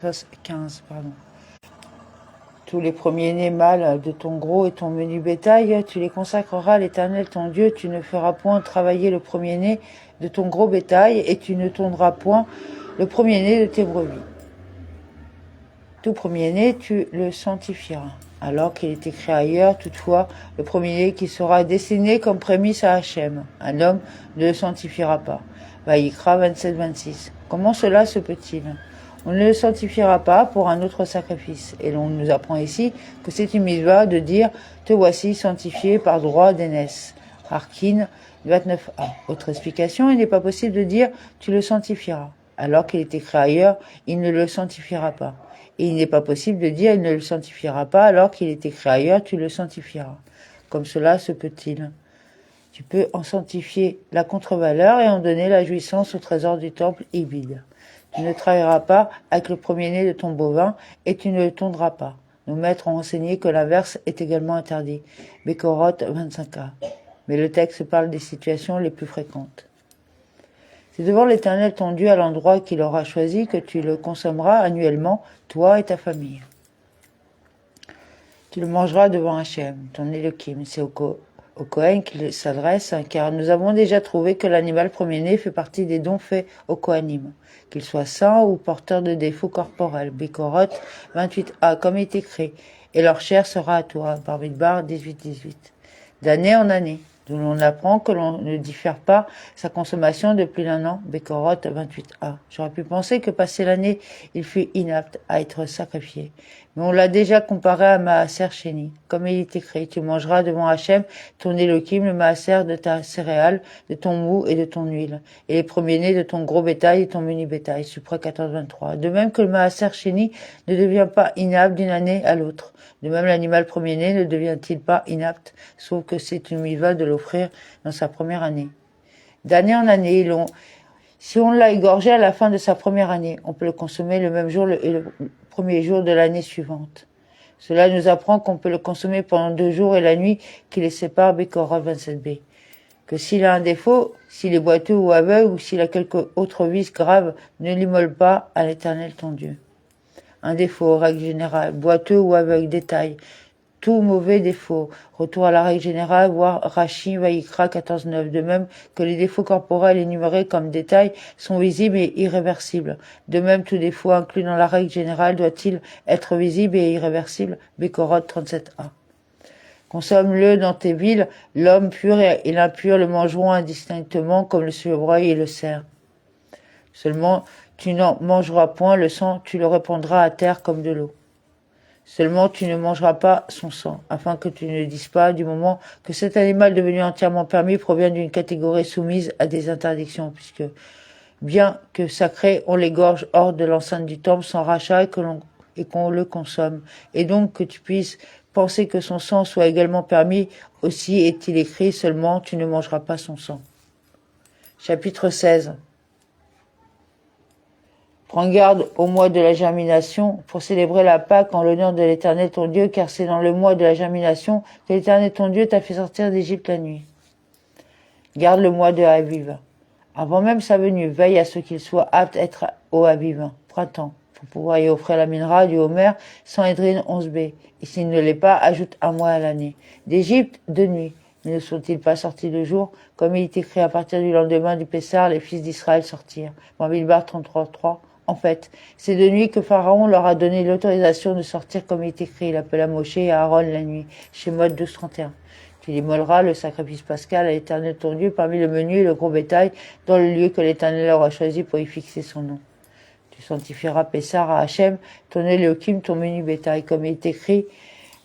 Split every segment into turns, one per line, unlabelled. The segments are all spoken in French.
15, pardon. Tous les premiers-nés mâles de ton gros et ton menu bétail, tu les consacreras à l'Éternel ton Dieu. Tu ne feras point travailler le premier-né de ton gros bétail, et tu ne tondras point le premier-né de tes brebis. Tout premier-né, tu le sanctifieras. Alors qu'il est écrit ailleurs, toutefois, le premier-né qui sera destiné comme prémisse à Hachem, un homme ne le sanctifiera pas. Vaïkra 27-26. Comment cela se peut-il? On ne le sanctifiera pas pour un autre sacrifice. Et l'on nous apprend ici que c'est une mitzvah de dire « Te voici sanctifié par droit d'aînesse ». Harkin 29a. Autre explication, il n'est pas possible de dire « Tu le sanctifieras ». Alors qu'il est écrit ailleurs, il ne le sanctifiera pas. Et il n'est pas possible de dire « Il ne le sanctifiera pas » alors qu'il est écrit ailleurs « Tu le sanctifieras ». Comme cela se peut-il? Tu peux en sanctifier la contre-valeur et en donner la jouissance au trésor du temple vide. Tu ne travailleras pas avec le premier-né de ton bovin et tu ne le tondras pas. Nos maîtres ont enseigné que l'inverse est également interdit. Bekorot 25a. Mais le texte parle des situations les plus fréquentes. C'est devant l'Éternel ton Dieu à l'endroit qu'il aura choisi que tu le consommeras annuellement, toi et ta famille. Tu le mangeras devant Hachem, ton Elohim. C'est au Kohen qu'il s'adresse, car nous avons déjà trouvé que l'animal premier-né fait partie des dons faits au Kohanim, qu'il soit saint ou porteur de défauts corporels. Bekorot 28a, comme il est écrit, et leur chair sera à toi. Bamidbar 18-18. D'année en année, d'où l'on apprend que l'on ne diffère pas sa consommation de plus d'un an. Bekorot 28a. J'aurais pu penser que passé l'année, il fut inapte à être sacrifié. Mais on l'a déjà comparé à Maaser Sheni. Comme il est écrit, tu mangeras devant Hachem ton Elohim le Maaser de ta céréale, de ton mou et de ton huile, et les premiers-nés de ton gros bétail et ton menu bétail. Suprême 14-23. De même que le Maaser Sheni ne devient pas inapte d'une année à l'autre. De même, l'animal premier-né ne devient-il pas inapte, sauf que c'est une mitzvah de l'offrir dans sa première année. D'année en année, si on l'a égorgé à la fin de sa première année, on peut le consommer le même jour et le premier jour de l'année suivante. Cela nous apprend qu'on peut le consommer pendant 2 jours et la nuit qui les sépare, Bekorot 27b. Que s'il a un défaut, s'il est boiteux ou aveugle ou s'il a quelque autre vice grave, ne l'immole pas à l'Éternel ton Dieu. Un défaut, règle générale, boiteux ou aveugle, détail. Tout mauvais défaut. Retour à la règle générale, voire Rashi, Vaïkra 14.9. De même que les défauts corporels énumérés comme détail sont visibles et irréversibles. De même, tout défaut inclus dans la règle générale doit-il être visible et irréversible. Bekorot 37a. Consomme-le dans tes villes, l'homme pur et l'impur le mangeront indistinctement comme le chevreuil et le cerf. Seulement, tu n'en mangeras point le sang, tu le répandras à terre comme de l'eau. Seulement tu ne mangeras pas son sang, afin que tu ne dises pas du moment que cet animal devenu entièrement permis provient d'une catégorie soumise à des interdictions, puisque bien que sacré, on l'égorge hors de l'enceinte du temple sans rachat et qu'on le consomme. Et donc que tu puisses penser que son sang soit également permis, aussi est-il écrit, seulement tu ne mangeras pas son sang. Chapitre 16. Prends garde au mois de la germination pour célébrer la Pâque en l'honneur de l'Éternel ton Dieu, car c'est dans le mois de la germination que l'Éternel ton Dieu t'a fait sortir d'Égypte la nuit. Garde le mois de Aviv. Avant même sa venue, veille à ce qu'il soit apte à être au Aviv, printemps, pour pouvoir y offrir la minra du Homer sans Edrine 11b. Et s'il ne l'est pas, ajoute un mois à l'année. D'Égypte, de nuit. Ne sont-ils pas sortis de jour? Comme il est écrit à partir du lendemain du Pessar, les fils d'Israël sortirent. Bamidbar 33.3. En fait, c'est de nuit que Pharaon leur a donné l'autorisation de sortir comme il est écrit. Il appela Moshe et Aaron la nuit. Shemot 12.31. Tu immoleras le sacrifice pascal à l'Éternel ton Dieu parmi le menu et le gros bétail dans le lieu que l'Éternel aura choisi pour y fixer son nom. Tu sanctifieras Pessar à Hachem, ton Elohim, ton menu bétail. Comme il est écrit,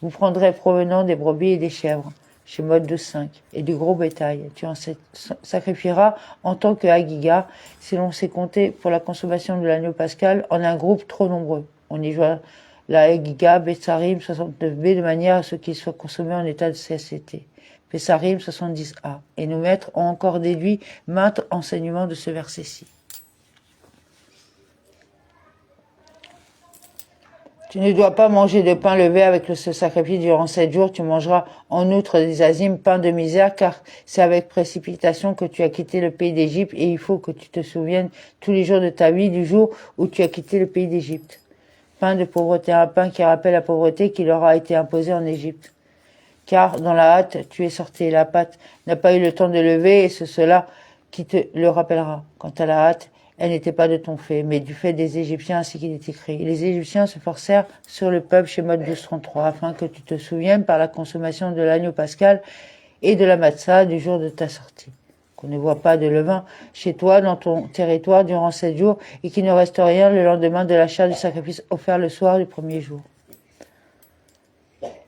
vous prendrez provenant des brebis et des chèvres. Shemot 12.5, et du gros bétail. Tu en sacrifieras en tant que Hagiga, si l'on s'est compté pour la consommation de l'agneau pascal en un groupe trop nombreux. On y joint la Hagiga, Betsarim 69b, de manière à ce qu'il soit consommé en état de CSCT. Betsarim 70a. Et nos maîtres ont encore déduit maintes enseignements de ce verset-ci. Tu ne dois pas manger de pain levé avec ce sacrifice durant 7 jours. Tu mangeras en outre des azimes, pain de misère, car c'est avec précipitation que tu as quitté le pays d'Égypte, et il faut que tu te souviennes tous les jours de ta vie du jour où tu as quitté le pays d'Égypte. pain de pauvreté, un pain qui rappelle la pauvreté qui leur a été imposée en Égypte. Car dans la hâte, tu es sorti, la pâte n'a pas eu le temps de lever, et c'est cela qui te le rappellera. Quant à la hâte, elle n'était pas de ton fait, mais du fait des Égyptiens, ainsi qu'il est écrit. Et les Égyptiens se forcèrent sur le peuple chez Mode 1233, afin que tu te souviennes par la consommation de l'agneau pascal et de la matzah du jour de ta sortie. Qu'on ne voit pas de levain chez toi dans ton territoire durant 7 jours, et qu'il ne reste rien le lendemain de l'achat du sacrifice offert le soir du premier jour.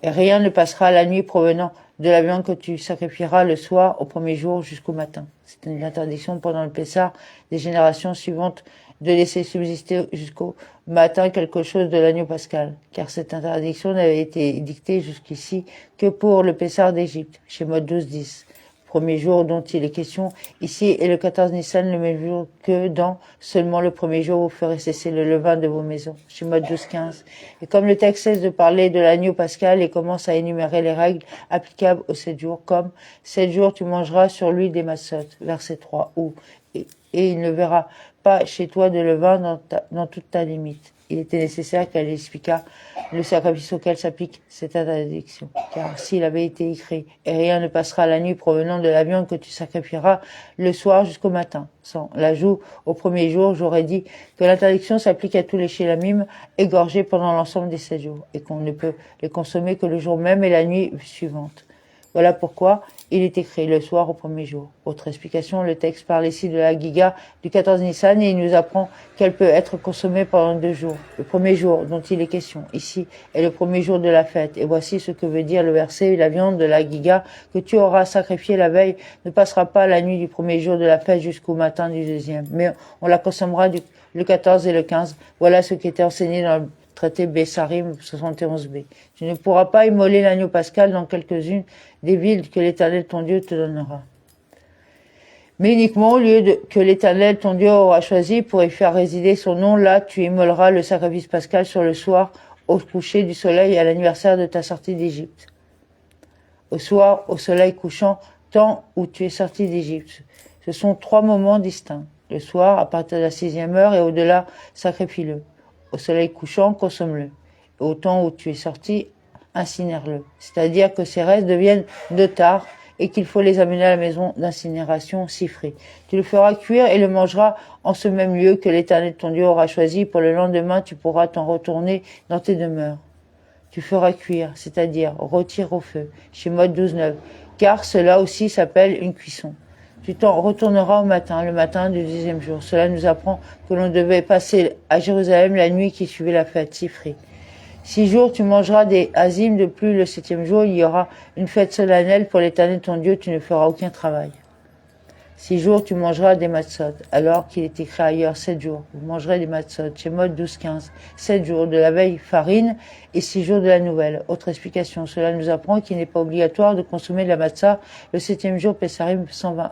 Et rien ne passera la nuit provenant de la viande que tu sacrifieras le soir au premier jour jusqu'au matin. C'est une interdiction pendant le Pessah des générations suivantes de laisser subsister jusqu'au matin quelque chose de l'agneau pascal, car cette interdiction n'avait été dictée jusqu'ici que pour le Pessah d'Égypte, chez Mode 12.10. Premier jour dont il est question ici est le 14 Nissan, le même jour que dans seulement le premier jour vous ferez cesser le levain de vos maisons, chez Mode 12.15. Et comme le texte cesse de parler de l'agneau pascal et commence à énumérer les règles applicables aux 7 jours, comme 7 jours tu mangeras sur lui des massotes, verset 3, ou et il ne verra pas chez toi de levain dans toute ta limite. Il était nécessaire qu'elle expliquât le sacrifice auquel s'applique cette interdiction. Car s'il avait été écrit, et rien ne passera la nuit provenant de la viande que tu sacrifieras le soir jusqu'au matin. Sans l'ajout au premier jour, j'aurais dit que l'interdiction s'applique à tous les shélamim égorgés pendant l'ensemble des 7 jours, et qu'on ne peut les consommer que le jour même et la nuit suivante. Voilà pourquoi il est écrit le soir au premier jour. Autre explication, le texte parle ici de la Giga du 14 Nissan et il nous apprend qu'elle peut être consommée pendant 2 jours. Le premier jour dont il est question ici est le premier jour de la fête. Et voici ce que veut dire le verset, la viande de la Giga que tu auras sacrifiée la veille ne passera pas la nuit du premier jour de la fête jusqu'au matin du deuxième. Mais on la consommera le 14 et le 15. Voilà ce qui était enseigné dans le traité Bessarim 71b. Tu ne pourras pas immoler l'agneau pascal dans quelques-unes des villes que l'Éternel ton Dieu te donnera. Mais uniquement au lieu que l'Éternel ton Dieu aura choisi pour y faire résider son nom, là tu immoleras le sacrifice pascal sur le soir au coucher du soleil à l'anniversaire de ta sortie d'Égypte. Au soir, au soleil couchant, temps où tu es sorti d'Égypte. Ce sont 3 moments distincts. Le soir, à partir de la 6e heure et au-delà, sacrifie-le. Au soleil couchant, consomme-le. Et au temps où tu es sorti, incinère-le. C'est-à-dire que ces restes deviennent de tard et qu'il faut les amener à la maison d'incinération cifrée. Tu le feras cuire et le mangeras en ce même lieu que l'Éternel ton Dieu aura choisi. Pour le lendemain, tu pourras t'en retourner dans tes demeures. Tu feras cuire, c'est-à-dire rôtir au feu, chez Mode 12.9, car cela aussi s'appelle une cuisson. Tu t'en retourneras au matin, le matin du 10e jour. Cela nous apprend que l'on devait passer à Jérusalem la nuit qui suivait la fête, cifrée. 6 jours tu mangeras des azim, de plus le 7e jour il y aura une fête solennelle pour l'Éternel ton Dieu, tu ne feras aucun travail. 6 jours tu mangeras des matzot, alors qu'il est écrit ailleurs 7 jours. Vous mangerez des matzot, chez Mode 12.15. 7 jours de la veille farine et 6 jours de la nouvelle. Autre explication, cela nous apprend qu'il n'est pas obligatoire de consommer de la matzah le 7e jour Pessarim 120a.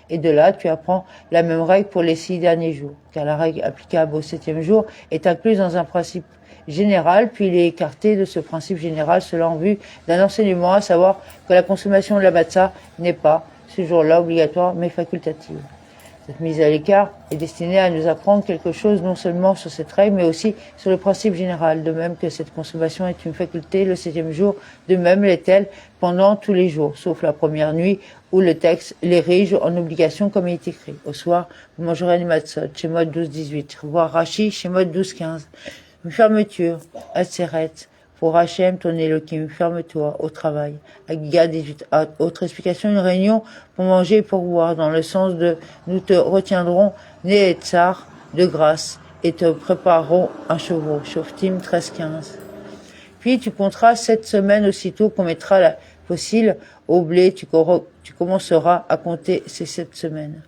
Et de là, tu apprends la même règle pour les 6 derniers jours, car la règle applicable au 7e jour est incluse dans un principe général, puis il est écarté de ce principe général, cela en vue d'un enseignement, à savoir que la consommation de la matzah n'est pas, ce jour-là, obligatoire, mais facultative. Cette mise à l'écart est destinée à nous apprendre quelque chose non seulement sur cette règle, mais aussi sur le principe général, de même que cette consommation est une faculté le 7e jour, de même l'est-elle pendant tous les jours, sauf la première nuit, où le texte l'érige en obligation comme il est écrit. Au soir, vous mangerez des matzot, chez Mode 12.18, voir Rashi, chez Mode 12.15. Une fermeture, Atseret, pour Hachem, ton Elohim, ferme-toi au travail. Agiga 18. Autre explication, une réunion pour manger et pour boire, dans le sens de nous te retiendrons, Nehetzar, de grâce, et te préparerons un chevreau. Shoftim 13-15. Puis tu compteras 7 semaines aussitôt qu'on mettra la fossile au blé, tu commenceras à compter ces 7 semaines.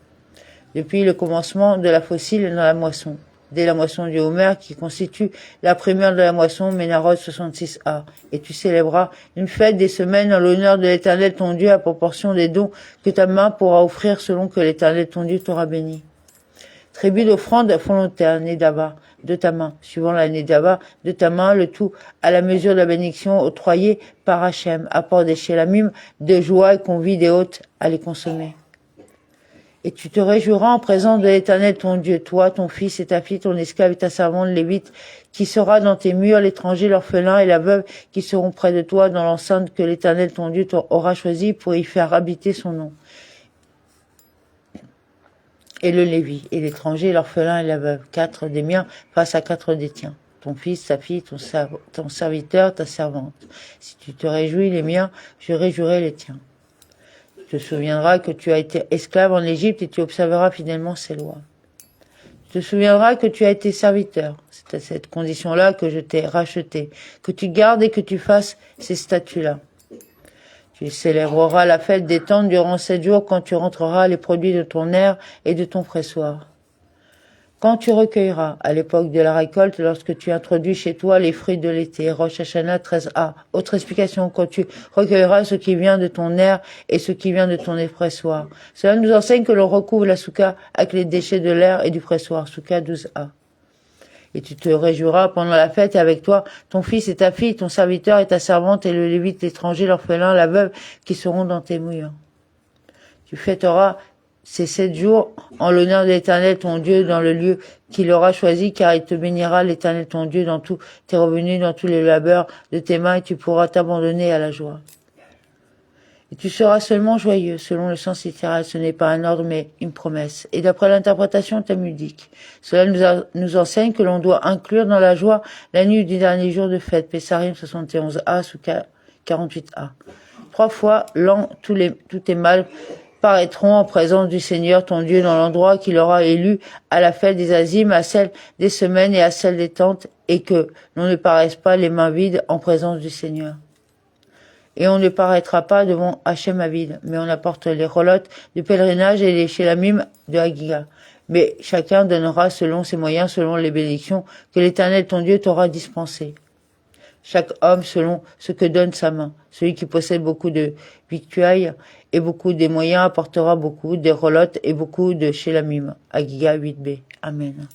Depuis le commencement de la fossile dans la moisson. Dès la moisson du Homer, qui constitue la première de la moisson, Ménarod 66a. Et tu célébreras une fête des semaines en l'honneur de l'Éternel ton Dieu à proportion des dons que ta main pourra offrir selon que l'Éternel ton Dieu t'aura béni. Tribu d'offrande volontaire, Nedava, de ta main, suivant la Nedava, de ta main, le tout à la mesure de la bénédiction octroyée par Hachem, apport des Shélamim, de joie et convie des hôtes à les consommer. Et tu te réjouiras en présence de l'Éternel ton Dieu, toi, ton fils et ta fille, ton esclave et ta servante lévite, qui sera dans tes murs, l'étranger, l'orphelin et la veuve qui seront près de toi dans l'enceinte que l'Éternel ton Dieu aura choisi pour y faire habiter son nom. Et le Lévi, et l'étranger, l'orphelin et la veuve, 4 des miens face à 4 des tiens. Ton fils, ta fille, ton serviteur, ta servante. Si tu te réjouis les miens, je réjouirai les tiens. Tu te souviendras que tu as été esclave en Égypte et tu observeras fidèlement ces lois. Tu te souviendras que tu as été serviteur. C'est à cette condition-là que je t'ai racheté. Que tu gardes et que tu fasses ces statuts-là. Tu célébreras la fête des tentes durant 7 jours quand tu rentreras les produits de ton aire et de ton pressoir. Quand tu recueilleras, à l'époque de la récolte, lorsque tu introduis chez toi les fruits de l'été, Rosh Hashanah 13a. Autre explication, quand tu recueilleras ce qui vient de ton aire et ce qui vient de ton pressoir. Cela nous enseigne que l'on recouvre la souka avec les déchets de l'air et du pressoir, souka 12a. Et tu te réjouiras pendant la fête et avec toi, ton fils et ta fille, ton serviteur et ta servante et le lévite, l'étranger, l'orphelin, la veuve, qui seront dans tes murs. Tu fêteras ces 7 jours en l'honneur de l'Éternel ton Dieu dans le lieu qu'il aura choisi, car il te bénira l'Éternel ton Dieu dans tous tes revenus, dans tous les labeurs de tes mains, et tu pourras t'abandonner à la joie. Et tu seras seulement joyeux, selon le sens littéral, ce n'est pas un ordre mais une promesse. Et d'après l'interprétation talmudique, cela nous enseigne que l'on doit inclure dans la joie la nuit du dernier jour de fête, Pessarim 71a sous 48a. 3 fois l'an, tous tes mâles paraîtront en présence du Seigneur ton Dieu dans l'endroit qu'il aura élu à la fête des Azim, à celle des semaines et à celle des tentes, et que l'on ne paraisse pas les mains vides en présence du Seigneur. Et on ne paraîtra pas devant Hachem Avid, mais on apporte les roulottes du pèlerinage et les shélamim de Hagiga. Mais chacun donnera selon ses moyens, selon les bénédictions que l'Éternel ton Dieu t'aura dispensées. Chaque homme selon ce que donne sa main. Celui qui possède beaucoup de victuailles et beaucoup des moyens apportera beaucoup, des roulottes et beaucoup de shélamim. Hagiga 8b. Amen.